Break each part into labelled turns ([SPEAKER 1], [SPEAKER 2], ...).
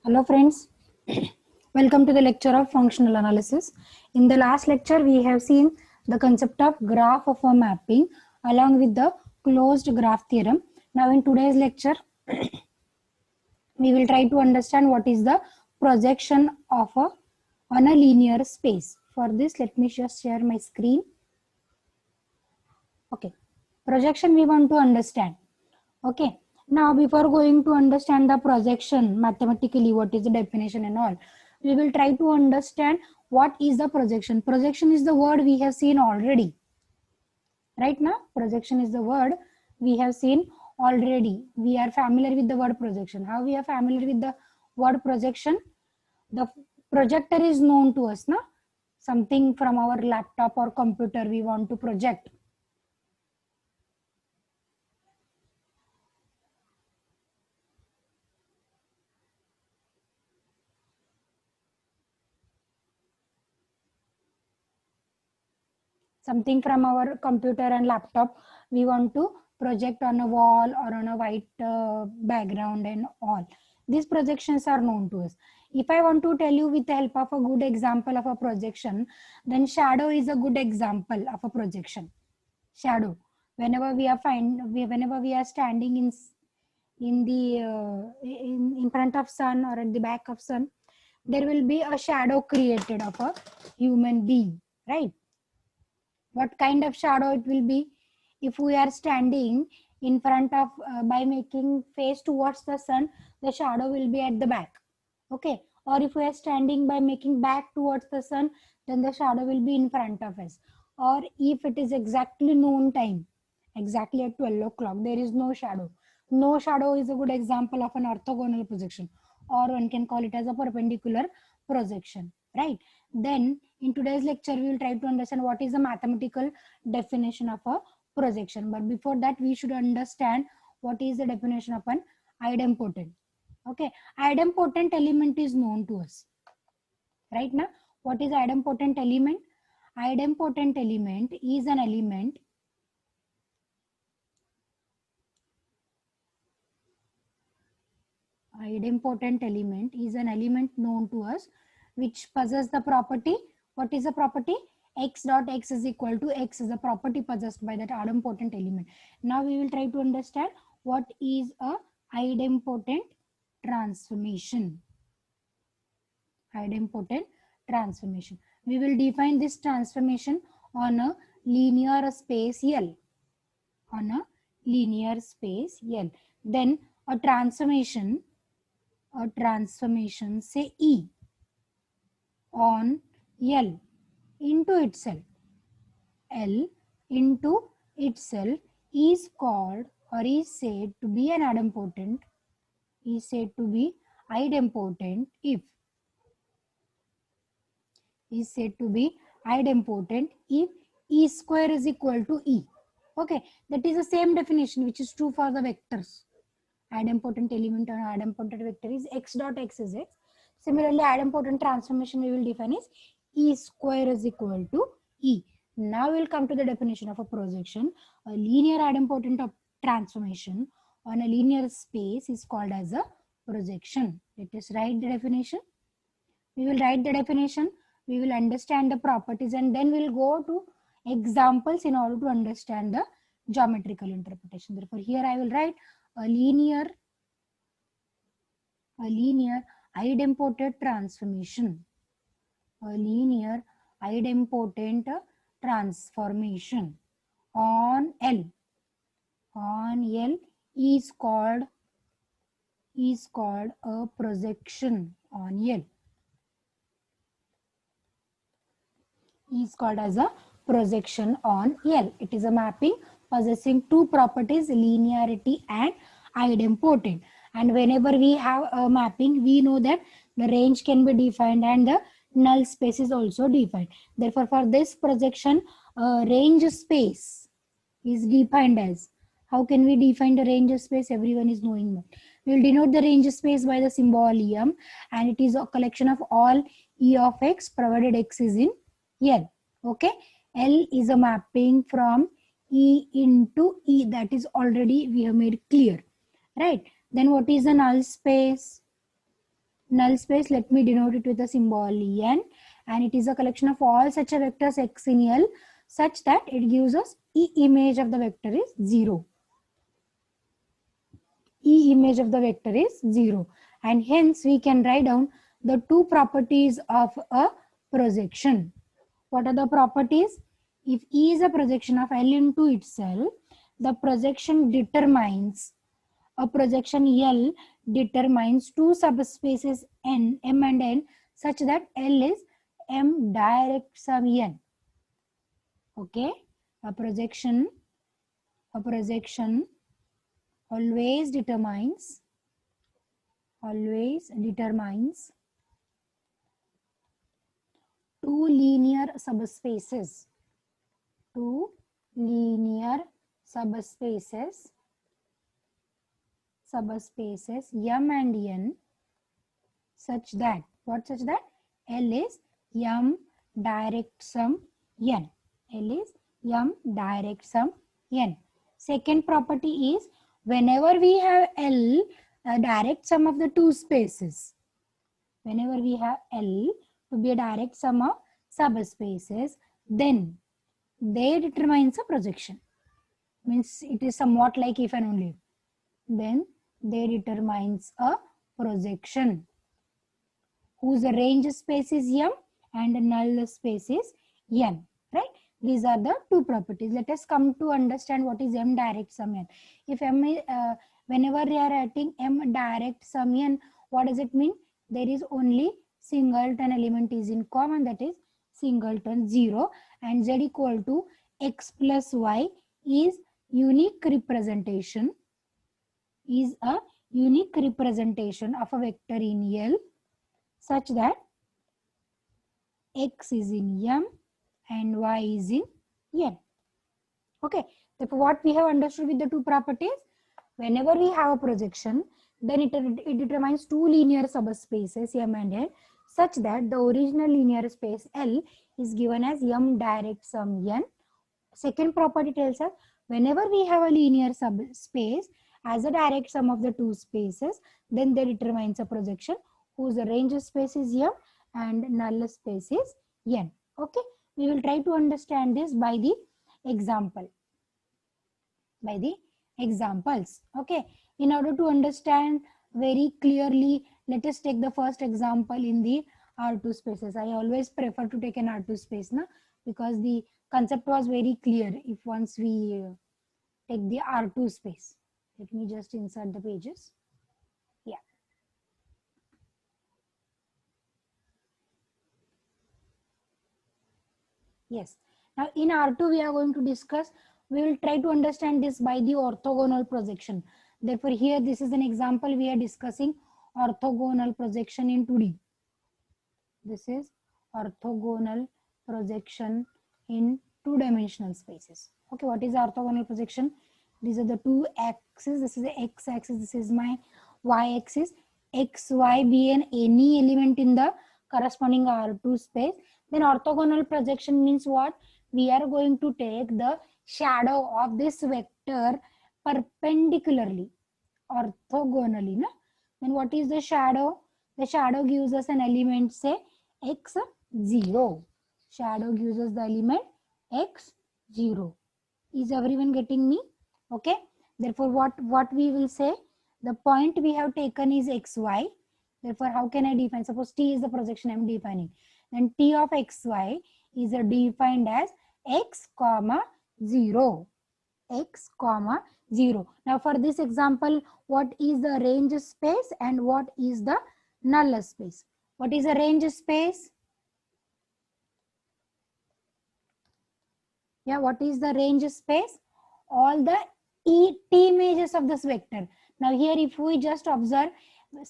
[SPEAKER 1] Hello friends, welcome to the lecture of functional analysis. In the last lecture we have seen the concept of graph of a mapping along with the closed graph theorem. Now in today's lecture we will try to understand what is the projection of on a linear space. For this let me just share my screen. Okay, projection we want to understand. Okay, now before going to understand the projection mathematically, what is the definition and all, we will try to understand what is the projection. Projection is the word we have seen already. Right now, projection is the word we have seen already. We are familiar with the word projection. How we are familiar with the word projection? The projector is known to us, na? Something from our laptop or computer we want to project. Something from our computer and laptop we want to project on a wall or on a white background and all. These projections are known to us. If I want to tell you with the help of a good example of a projection, then shadow is a good example of a projection. Shadow, whenever whenever we are standing in the in front of sun or at the back of sun, there will be a shadow created of a human being, right? What kind of shadow it will be? If we are standing in front of by making face towards the sun, the shadow will be at the back. Okay, or if we are standing by making back towards the sun, then the shadow will be in front of us. Or if it is exactly noon time, exactly at 12 o'clock, there is no shadow. No shadow is a good example of an orthogonal projection, or one can call it as a perpendicular projection, right? Then in today's lecture we will try to understand what is the mathematical definition of a projection. But before that we should understand what is the definition of an idempotent. Okay, idempotent element is known to us right now. What is idempotent element? Idempotent element is an element idempotent element is an element known to us which possesses the property. What is the property? X dot x is equal to x is a property possessed by that idempotent element. Now we will try to understand what is a idempotent transformation. Idempotent transformation. We will define this transformation on a linear space L. On a linear space L. Then a transformation say E on L into itself. L into itself is called or is said to be an idempotent, is said to be idempotent if is said to be idempotent if E square is equal to E. Okay, that is the same definition which is true for the vectors. Idempotent element or idempotent vector is x dot x is x. Similarly, idempotent transformation we will define is E square is equal to E. Now we will come to the definition of a projection. A linear idempotent of transformation on a linear space is called as a projection. Let us write the definition. We will write the definition. We will understand the properties and then we'll go to examples in order to understand the geometrical interpretation. Therefore, here I will write a linear idempotent transformation. A linear idempotent transformation on L. On L is called a projection on L. Is called as a projection on L. It is a mapping possessing two properties, linearity and idempotent. And whenever we have a mapping, we know that the range can be defined and the null space is also defined. Therefore, for this projection, range space is defined as. How can we define the range space? Everyone is knowing that. We will denote the range space by the symbol EM, and it is a collection of all E of x provided x is in L. Okay, L is a mapping from E into E, that is already we have made clear, right? Then what is the null space? null space, let me denote it with a symbol n, and it is a collection of all such a vectors x in L such that it gives us E image of the vector is 0. E image of the vector is 0, and hence we can write down the two properties of a projection. What are the properties? If E is a projection of L into itself, the projection determines, a projection L determines two subspaces N, M and N, such that L is M direct sum N. Okay, a projection always determines two linear subspaces M and N such that L is M direct sum N. L is M direct sum N. Second property is, whenever we have L, a direct sum of the two spaces, whenever we have L to be a direct sum of subspaces, then they determines a projection. Means it is somewhat like if and only if. Then they determines a projection whose range space is M and null space is N. Right? These are the two properties. Let us come to understand what is M direct sum N. If M is, whenever we are writing M direct sum N, what does it mean? There is only singleton element is in common, that is singleton 0, and Z equal to X plus Y is unique representation, is a unique representation of a vector in L such that X is in M and Y is in N. Okay, therefore what we have understood with the two properties, whenever we have a projection, then it determines two linear subspaces M and N such that the original linear space L is given as M direct sum N. Second property tells us, whenever we have a linear subspace as a direct sum of the two spaces, then they determines a projection whose range space is M and null space is N. Okay, we will try to understand this by the example, by the examples. Okay, in order to understand very clearly, let us take the first example in the R2 spaces. I always prefer to take an R2 space now, because the concept was very clear if once we take the R2 space. Let me just insert the pages. Yeah. Yes. Now in R2 we are going to discuss, we will try to understand this by the orthogonal projection. Therefore here this is an example, we are discussing orthogonal projection in 2D. This is orthogonal projection in two-dimensional spaces. Okay, what is orthogonal projection? These are the two axes. This is the x axis, this is my y axis. X, y be an any element in the corresponding R2 space. Then orthogonal projection means what? We are going to take the shadow of this vector perpendicularly, orthogonally. Na? Then what is the shadow? The shadow gives us an element, say x0. Shadow gives us the element x0. Is everyone getting me? Okay. Therefore, what we will say? The point we have taken is xy. Therefore, how can I define? Suppose T is the projection I am defining. Then T of xy is defined as x comma 0. X comma 0. Now for this example, what is the range space and what is the null space? What is the range space? Yeah, what is the range space? All the T images of this vector. Now here if we just observe,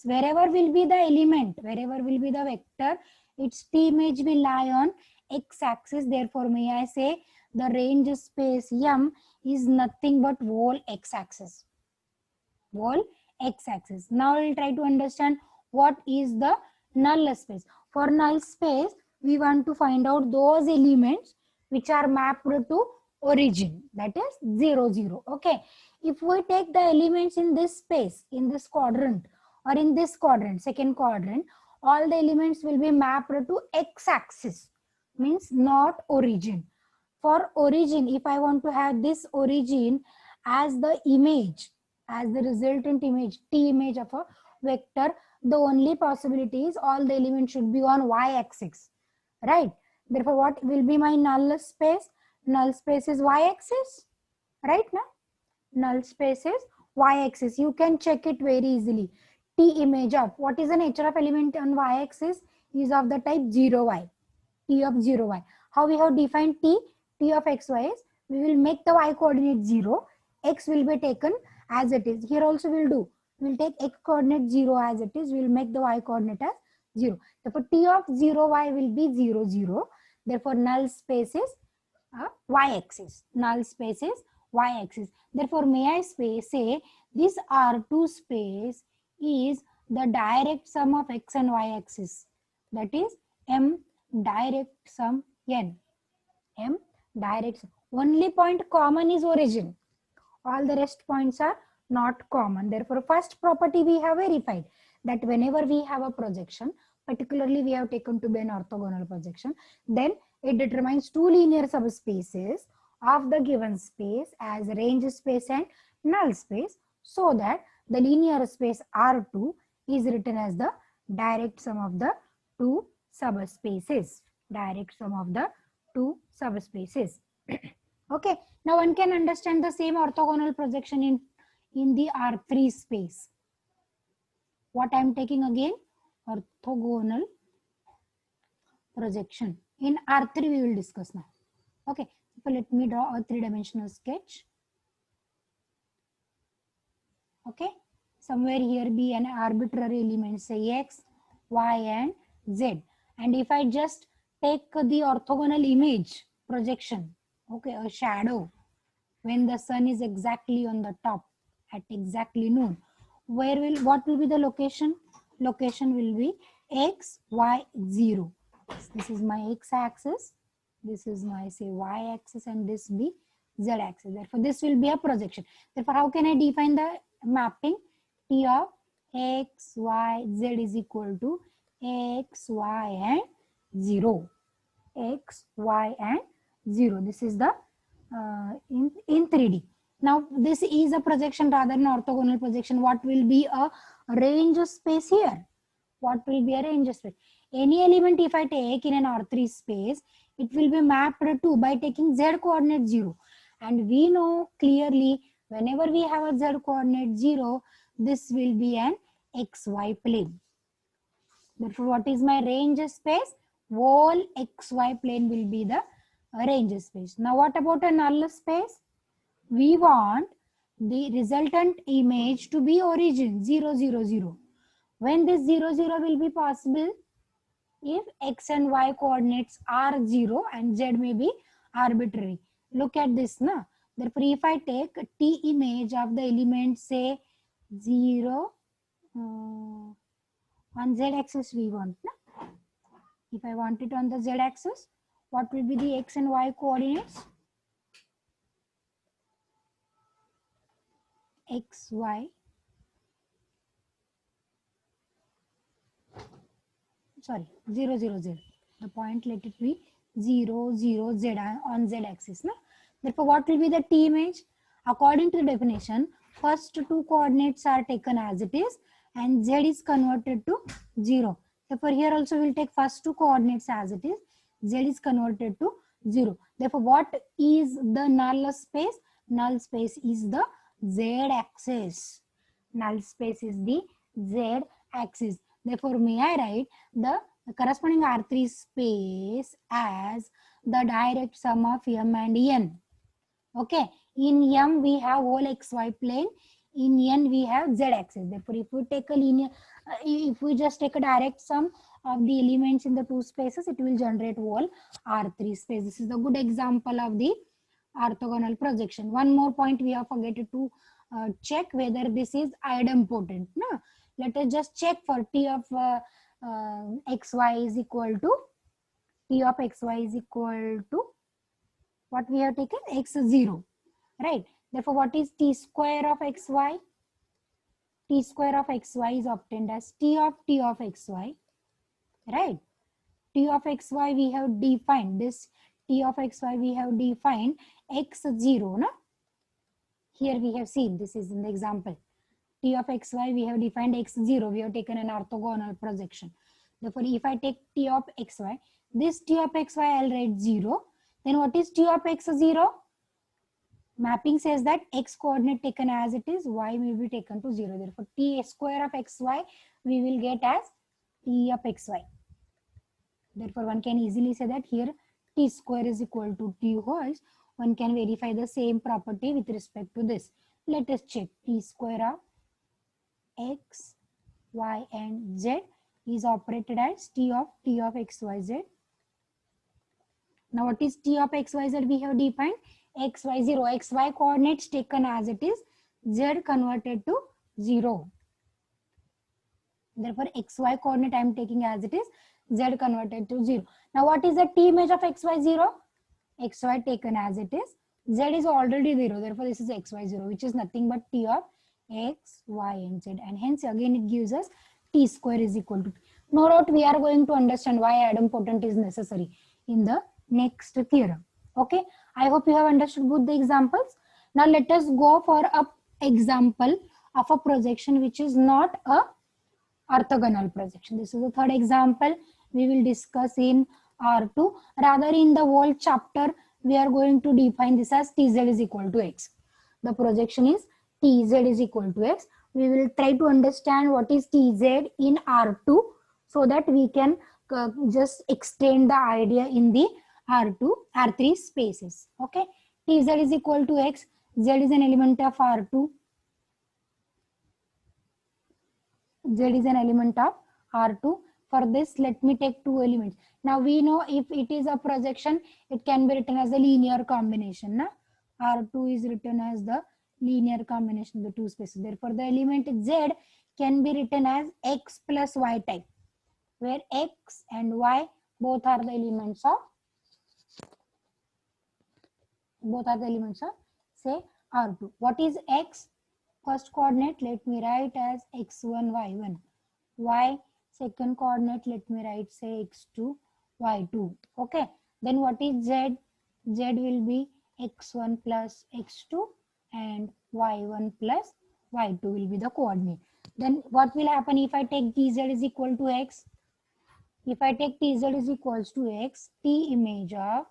[SPEAKER 1] wherever will be the element, wherever will be the vector, its T image will lie on x axis. Therefore may I say the range space M is nothing but whole x axis. Whole x axis. Now we will try to understand what is the null space. For null space, we want to find out those elements which are mapped to origin, that is 0, 0. Okay. If we take the elements in this space, in this quadrant, or in this quadrant, second quadrant, all the elements will be mapped to x-axis, means not origin. For origin, if I want to have this origin as the image, as the resultant image, t image of a vector, the only possibility is all the elements should be on y-axis, right? Therefore, what will be my null space? Null space is y-axis, right? Now, null space is y-axis. You can check it very easily. T image of, what is the nature of element on y-axis? Is of the type 0y. T of 0y. How we have defined t? T of xy is, we will make the y coordinate 0. X will be taken as it is. Here also we'll do. We'll take x coordinate 0 as it is. We'll make the y coordinate as 0. Therefore, t of 0y will be 0, 0. Therefore, null space is y-axis. Null space is y-axis. Therefore, may I say this R2 space is the direct sum of x and y-axis. That is M direct sum n. M direct sum. Only point common is origin. All the rest points are not common. Therefore, first property we have verified, that whenever we have a projection, particularly we have taken to be an orthogonal projection, then it determines two linear subspaces of the given space as range space and null space, so that the linear space R2 is written as the direct sum of the two subspaces. Direct sum of the two subspaces. Okay, now one can understand the same orthogonal projection in the R3 space. What I am taking again? Orthogonal projection. In R3 we will discuss now. Okay, so let me draw a three-dimensional sketch. Okay, somewhere here be an arbitrary element, say x, y and z. And if I just take the orthogonal image projection, okay, a shadow, when the sun is exactly on the top at exactly noon, what will be the location? Location will be x, y, 0. This is my x-axis, this is my say y-axis, and this be z-axis. Therefore, this will be a projection. Therefore, how can I define the mapping? T of x, y, z is equal to x, y, and 0. X, y, and 0. This is the in 3D. Now, this is a projection rather than orthogonal projection. What will be a range space here? What will be a range space? Any element if I take in an R3 space, it will be mapped to by taking z coordinate 0. And we know clearly whenever we have a z coordinate 0, this will be an xy plane. Therefore, what is my range space? Whole xy plane will be the range space. Now, what about a null space? We want the resultant image to be origin 0, 0, 0. When this 0, 0 will be possible? If x and y coordinates are 0 and z may be arbitrary. Look at this now. Therefore, if I take a t image of the element say 0 on z axis we want. No? If I want it on the z axis, what will be the x and y coordinates? X, y. Sorry, 0, 0, z. The point let it be 0, 0, z on z axis. No? Therefore, what will be the t image? According to the definition, first two coordinates are taken as it is and z is converted to 0. Therefore, here also we will take first two coordinates as it is. Z is converted to 0. Therefore, what is the null space? Null space is the z axis. Null space is the z axis. Therefore, may I write the corresponding R3 space as the direct sum of M and N. Okay, in M we have whole xy plane, in N we have z axis. Therefore, if we take a linear, if we just take a direct sum of the elements in the two spaces, it will generate whole R3 space. This is a good example of the orthogonal projection. One more point we have forgotten to check whether this is idempotent. No? Let us just check for T of xy is equal to, T of xy is equal to, what we have taken? X 0, right? Therefore, what is T square of xy? t square of xy is obtained as t of xy, right? T of xy we have defined this, t of xy we have defined x0, no? Here we have seen, this is in the example. T of xy we have defined x0, we have taken an orthogonal projection. Therefore, if I take t of xy, this t of xy I'll write 0. Then what is t of x0? Mapping says that x coordinate taken as it is, y will be taken to 0. Therefore, t square of xy we will get as t of xy. Therefore, one can easily say that here t square is equal to t whole. One can verify the same property with respect to this. Let us check. T square of x, y and z is operated as t of x, y, z. Now what is t of x, y, z? We have defined x, y, 0. X, y coordinates taken as it is, z converted to 0. Therefore, x, y coordinate I am taking as it is, z converted to 0. Now what is the t image of x, y, 0? X, y taken as it is, z is already 0. Therefore, this is x, y, 0, which is nothing but t of x, y and z. And hence again it gives us t square is equal to t. No doubt we are going to understand why idempotent is necessary in the next theorem. Okay, I hope you have understood both the examples. Now let us go for a example of a projection which is not a orthogonal projection. This is the third example we will discuss in R2. Rather, in the whole chapter we are going to define this as tz is equal to x. The projection is tz is equal to x. We will try to understand what is tz in R2 so that we can just extend the idea in the R2, R3 spaces. Okay, tz is equal to x. Z is an element of R2. Z is an element of R2. For this, let me take two elements. Now we know if it is a projection, it can be written as a linear combination. Na? R2 is written as the linear combination of the two spaces. Therefore, the element Z can be written as x plus y type, where x and y both are the elements of say R2. What is x? First coordinate, let me write as x1, y1. Y, second coordinate, let me write say x2, y2. Okay. Then what is z? Z will be x1 plus x2 and y1 plus y2 will be the coordinate. Then what will happen if I take tz is equal to x? If I take tz is equals to x, t image of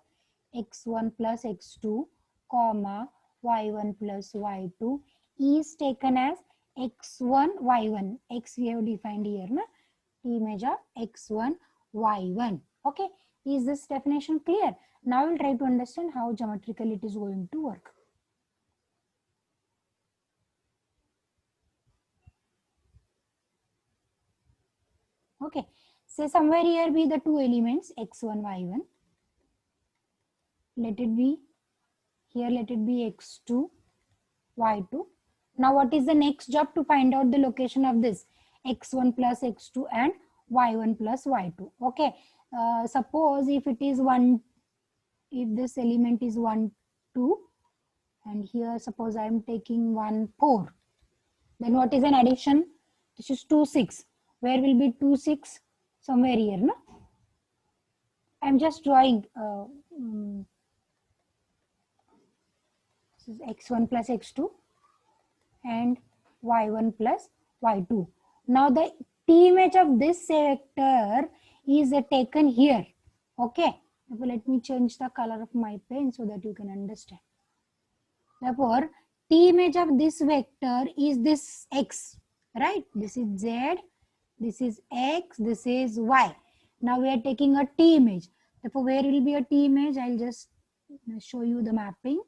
[SPEAKER 1] x1 plus x2, comma, y1 plus y2 is taken as x1, y1. X we have defined here, na? T image of x1, y1. Okay, is this definition clear? Now we'll try to understand how geometrically it is going to work. Okay, say somewhere here be the two elements x1, y1. Let it be here, let it be x2, y2. Now what is the next job to find out the location of this x1 plus x2 and y1 plus y2? Okay, suppose if it is 1, if this element is 1, 2 and here suppose I am taking 1, 4, then what is an addition? This is 2, 6. Where will be 2, 6? Somewhere here, no? I am just drawing this is x1 plus x2 and y1 plus y2. Now the t image of this vector is taken here. Okay, therefore let me change the color of my pen so that you can understand. Therefore, t image of this vector is this x, right? This is z, this is x, this is y. Now we are taking a t image. Therefore, where will be a t image? I'll just show you the mapping.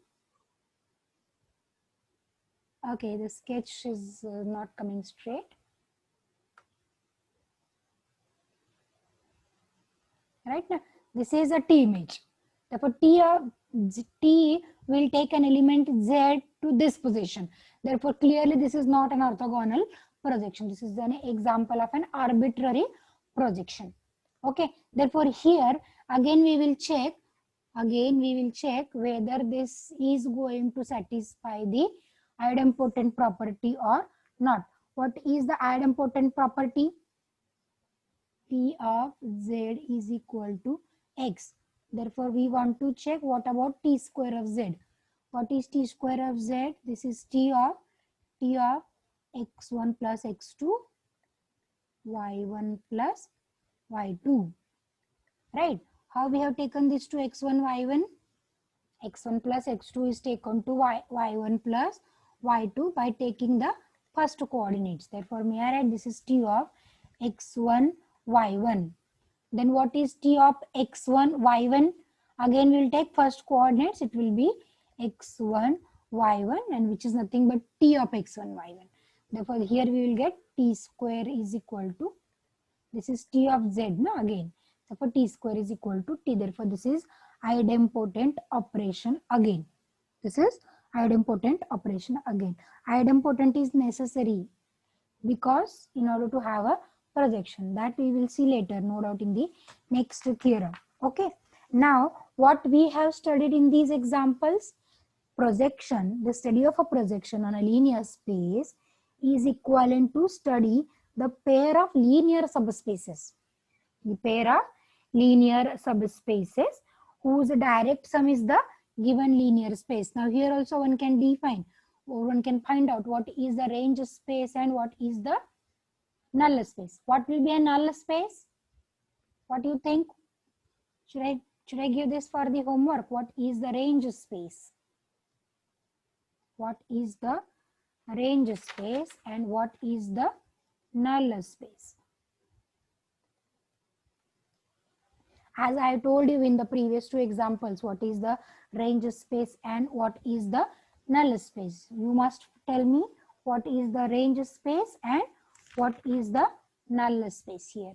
[SPEAKER 1] Okay, the sketch is not coming straight. Right now, this is a t image. Therefore, t will take an element z to this position. Therefore, clearly this is not an orthogonal projection. This is an example of an arbitrary projection. Okay. Therefore, here again we will check. Whether this is going to satisfy the idempotent property or not. What is the idempotent property? T of z is equal to x. Therefore, we want to check what about t square of z. What is t square of z? This is t of x1 plus x2, y1 plus y2. Right? How we have taken this to x1, y1? x1 plus x2 is taken to y1 plus y2 by taking the first coordinates. Therefore, may I write this is t of x1, y1. Then what is t of x1, y1? Again, we'll take first coordinates. It will be x1, y1, and which is nothing but t of x1, y1. Therefore, here we will get t square is equal to, this is t of z, no, again. Therefore, t square is equal to t. Therefore, this is idempotent operation again. This is idempotent operation again. Idempotent is necessary because in order to have a projection, that we will see later, no doubt, in the next theorem. Okay. Now, what we have studied in these examples, projection, the study of a projection on a linear space is equivalent to study the pair of linear subspaces. The pair of linear subspaces whose direct sum is the given linear space. Now here also one can define, or one can find out what is the range space and what is the null space. What will be a null space? What do you think? Should I give this for the homework? What is the range space? What is the range space and what is the null space? As I told you in the previous two examples, what is the range space and what is the null space? You must tell me what is the range space and what is the null space here.